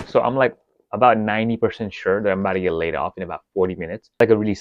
So I'm like about 90% sure that I'm about to get laid off in about 40 minutes. Like a really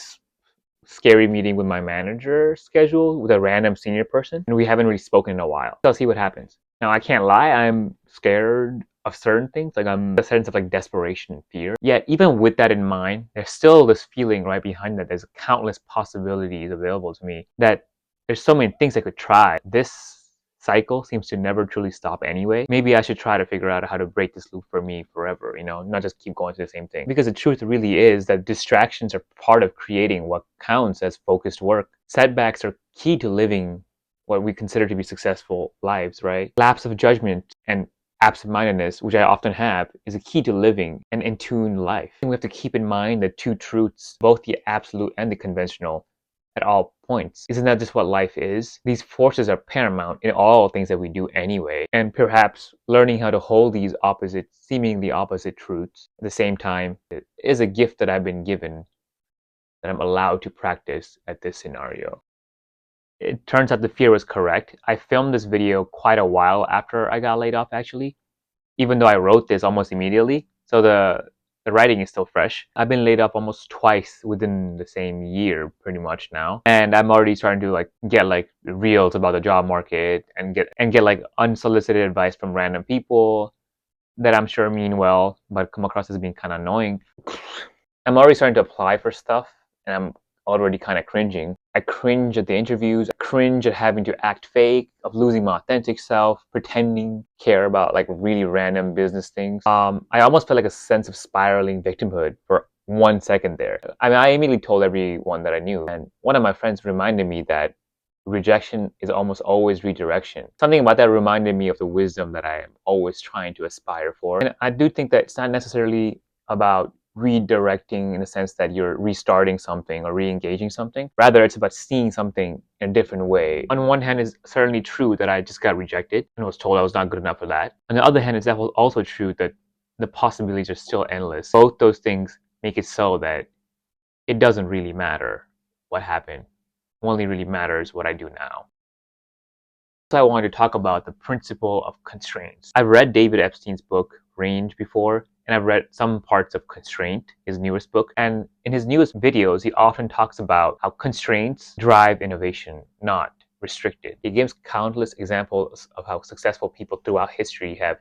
scary meeting with my manager scheduled with a random senior person, and we haven't really spoken in a while. So I'll see what happens. Now, I can't lie, I'm scared of certain things. Like, I'm a sense of like desperation and fear. Yet, even with that in mind, there's still this feeling right behind that there's countless possibilities available to me, that there's so many things I could try. This cycle seems to never truly stop anyway. Maybe I should try to figure out how to break this loop for me forever, not just keep going to the same thing. Because the truth really is that distractions are part of creating what counts as focused work. Setbacks are key to living what we consider to be successful lives, right? Lapse of judgment and absent-mindedness, which I often have, is a key to living an in-tune life. And we have to keep in mind the two truths, both the absolute and the conventional, at all points. Isn't that just what life is? These forces are paramount in all things that we do anyway, and perhaps learning how to hold these seemingly opposite truths at the same time is a gift that I've been given, that I'm allowed to practice at this scenario. It turns out the fear was correct. I filmed this video quite a while after I got laid off, actually, even though I wrote this almost immediately. So the writing is still fresh. I've been laid off almost twice within the same year, pretty much now, and I'm already starting to get reels about the job market and get like unsolicited advice from random people that I'm sure mean well, but come across as being kind of annoying. I'm already starting to apply for stuff, and I'm already kind of cringing. I cringe at the interviews. I cringe at having to act fake, of losing my authentic self, pretending care about like really random business things. I almost felt like a sense of spiraling victimhood for 1 second there. I mean, I immediately told everyone that I knew, and one of my friends reminded me that rejection is almost always redirection. Something about that reminded me of the wisdom that I am always trying to aspire for. And I do think that it's not necessarily about redirecting in the sense that you're restarting something or re-engaging something. Rather, it's about seeing something in a different way. On one hand, it's certainly true that I just got rejected and was told I was not good enough for that. On the other hand, it's also true that the possibilities are still endless. Both those things make it so that it doesn't really matter what happened. Only really matters what I do now. So I wanted to talk about the principle of constraints. I've read David Epstein's book, Range, before, and I've read some parts of Constraint, his newest book. And in his newest videos, he often talks about how constraints drive innovation, not restrict it. He gives countless examples of how successful people throughout history have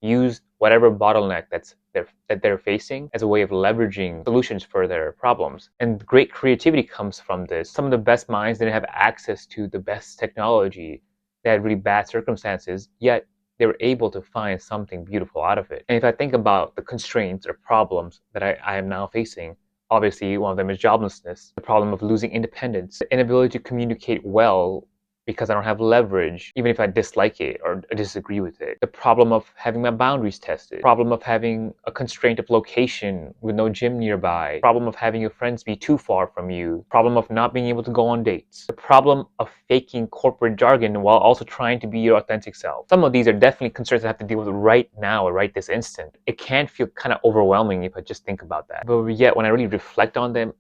used whatever bottleneck that they're facing as a way of leveraging solutions for their problems. And great creativity comes from this. Some of the best minds didn't have access to the best technology. They had really bad circumstances, yet they were able to find something beautiful out of it. And if I think about the constraints or problems that I am now facing, obviously one of them is joblessness, the problem of losing independence, the inability to communicate well because I don't have leverage, even if I dislike it or disagree with it. The problem of having my boundaries tested. The problem of having a constraint of location with no gym nearby. The problem of having your friends be too far from you. The problem of not being able to go on dates. The problem of faking corporate jargon while also trying to be your authentic self. Some of these are definitely concerns I have to deal with right now or right this instant. It can feel kind of overwhelming if I just think about that. But yet, when I really reflect on them,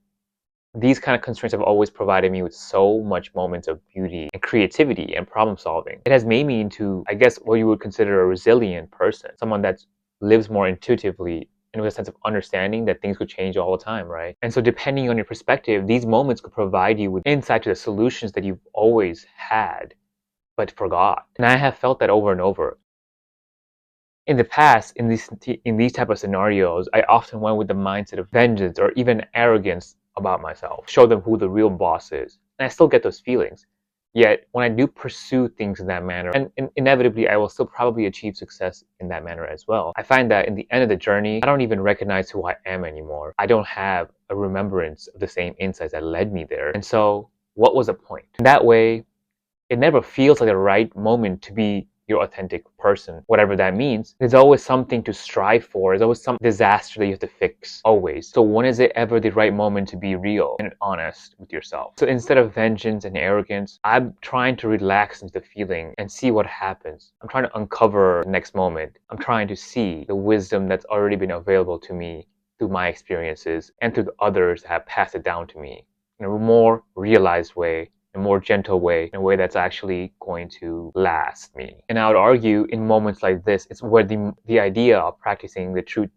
these kind of constraints have always provided me with so much moments of beauty and creativity and problem solving. It has made me into, I guess, what you would consider a resilient person, someone that lives more intuitively and with a sense of understanding that things could change all the time, right? And so depending on your perspective, these moments could provide you with insight to the solutions that you've always had but forgot. And I have felt that over and over. In the past, in these type of scenarios, I often went with the mindset of vengeance or even arrogance about myself, show them who the real boss is. And I still get those feelings. Yet, when I do pursue things in that manner, and inevitably I will still probably achieve success in that manner as well, I find that in the end of the journey, I don't even recognize who I am anymore. I don't have a remembrance of the same insights that led me there. And so, what was the point? In that way, it never feels like the right moment to be your authentic person, whatever that means. There's always something to strive for. There's always some disaster that you have to fix, always. So when is it ever the right moment to be real and honest with yourself? So instead of vengeance and arrogance, I'm trying to relax into the feeling and see what happens. I'm trying to uncover the next moment. I'm trying to see the wisdom that's already been available to me through my experiences and through the others that have passed it down to me in a more realized way, in a more gentle way, in a way that's actually going to last me. And I would argue in moments like this, it's where the idea of practicing the truth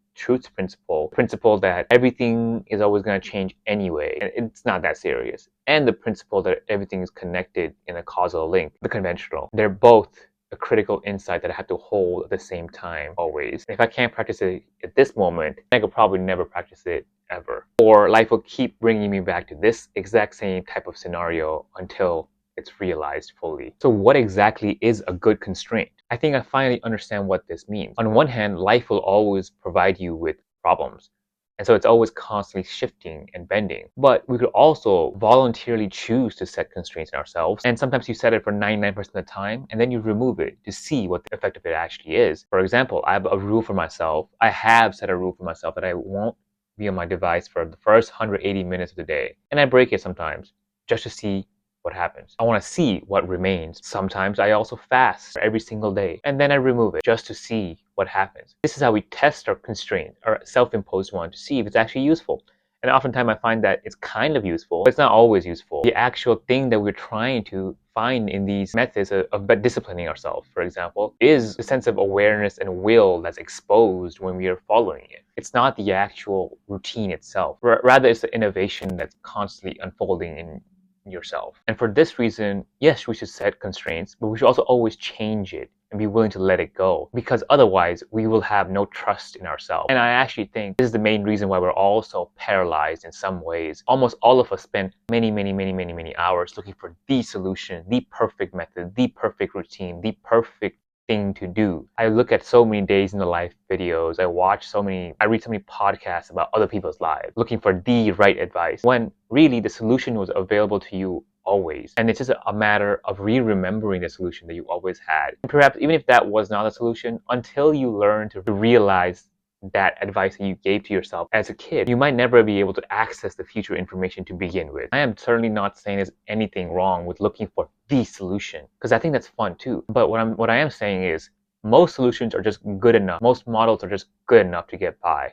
principle that everything is always going to change anyway, and it's not that serious, and the principle that everything is connected in a causal link, the conventional. They're both a critical insight that I have to hold at the same time always. If I can't practice it at this moment, I could probably never practice it ever. Or life will keep bringing me back to this exact same type of scenario until it's realized fully. So what exactly is a good constraint? I think I finally understand what this means. On one hand, life will always provide you with problems. And so it's always constantly shifting and bending. But we could also voluntarily choose to set constraints in ourselves. And sometimes you set it for 99% of the time, and then you remove it to see what the effect of it actually is. For example, I have a rule for myself. I have set a rule for myself that I won't be on my device for the first 180 minutes of the day. And I break it sometimes just to see what happens. I want to see what remains. Sometimes I also fast every single day, and then I remove it just to see what happens. This is how we test our constraint, our self-imposed one, to see if it's actually useful. And oftentimes I find that it's kind of useful, but it's not always useful. The actual thing that we're trying to find in these methods of disciplining ourselves, for example, is the sense of awareness and will that's exposed when we are following it. It's not the actual routine itself. Rather, it's the innovation that's constantly unfolding in yourself. And for this reason, yes, we should set constraints, but we should also always change it and be willing to let it go, because otherwise we will have no trust in ourselves. And I actually think this is the main reason why we're all so paralyzed in some ways. Almost all of us spend many hours looking for the solution, the perfect method, the perfect routine, the perfect thing to do. I look at so many days in the life videos, I read so many podcasts about other people's lives, looking for the right advice, when really the solution was available to you always. And it's just a matter of re-remembering the solution that you always had. And perhaps even if that was not a solution, until you learn to realize that advice that you gave to yourself as a kid, you might never be able to access the future information to begin with. I am certainly not saying there's anything wrong with looking for the solution, because I think that's fun too. But what I am saying is most solutions are just good enough. Most models are just good enough to get by.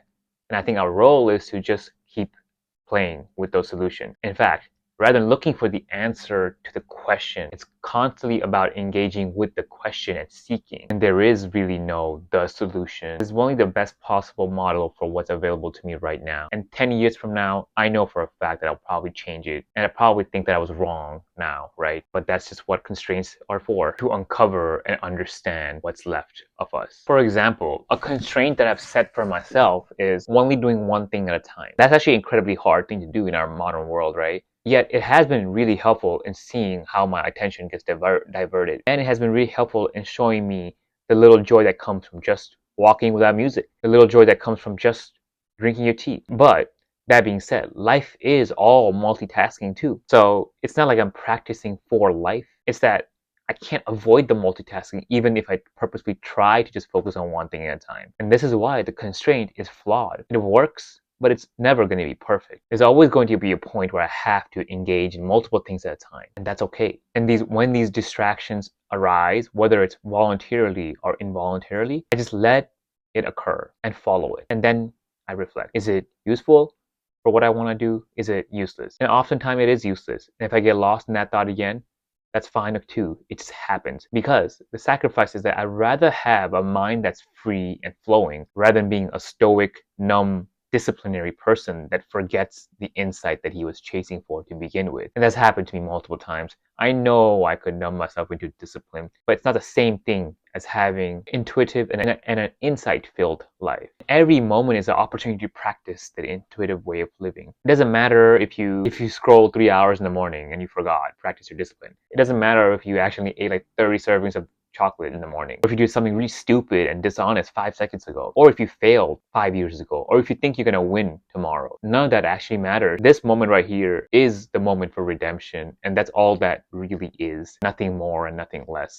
And I think our role is to just keep playing with those solutions. In fact, rather than looking for the answer to the question, it's constantly about engaging with the question and seeking. And there is really no the solution. It's only the best possible model for what's available to me right now. And 10 years from now, I know for a fact that I'll probably change it. And I probably think that I was wrong now, right? But that's just what constraints are for, to uncover and understand what's left of us. For example, a constraint that I've set for myself is only doing one thing at a time. That's actually an incredibly hard thing to do in our modern world, right? Yet it has been really helpful in seeing how my attention gets diverted. And it has been really helpful in showing me the little joy that comes from just walking without music, the little joy that comes from just drinking your tea. But that being said, life is all multitasking too. So it's not like I'm practicing for life. It's that I can't avoid the multitasking even if I purposely try to just focus on one thing at a time. And this is why the constraint is flawed. It works, but it's never going to be perfect. There's always going to be a point where I have to engage in multiple things at a time, and that's okay. And when these distractions arise, whether it's voluntarily or involuntarily, I just let it occur and follow it. And then I reflect. Is it useful for what I want to do? Is it useless? And oftentimes it is useless. And if I get lost in that thought again, that's fine too. It just happens. Because the sacrifice is that I'd rather have a mind that's free and flowing rather than being a stoic, numb, disciplinary person that forgets the insight that he was chasing for to begin with. And that's happened to me multiple times. I know I could numb myself into discipline, but it's not the same thing as having intuitive and an insight-filled life. Every moment is an opportunity to practice that intuitive way of living. It doesn't matter if you scroll 3 hours in the morning and you forgot, practice your discipline. It doesn't matter if you actually ate like 30 servings of chocolate in the morning, or if you do something really stupid and dishonest 5 seconds ago, or if you failed 5 years ago, or if you think you're gonna win tomorrow. None of that actually matters. This moment right here is the moment for redemption, and that's all that really is. Nothing more and nothing less.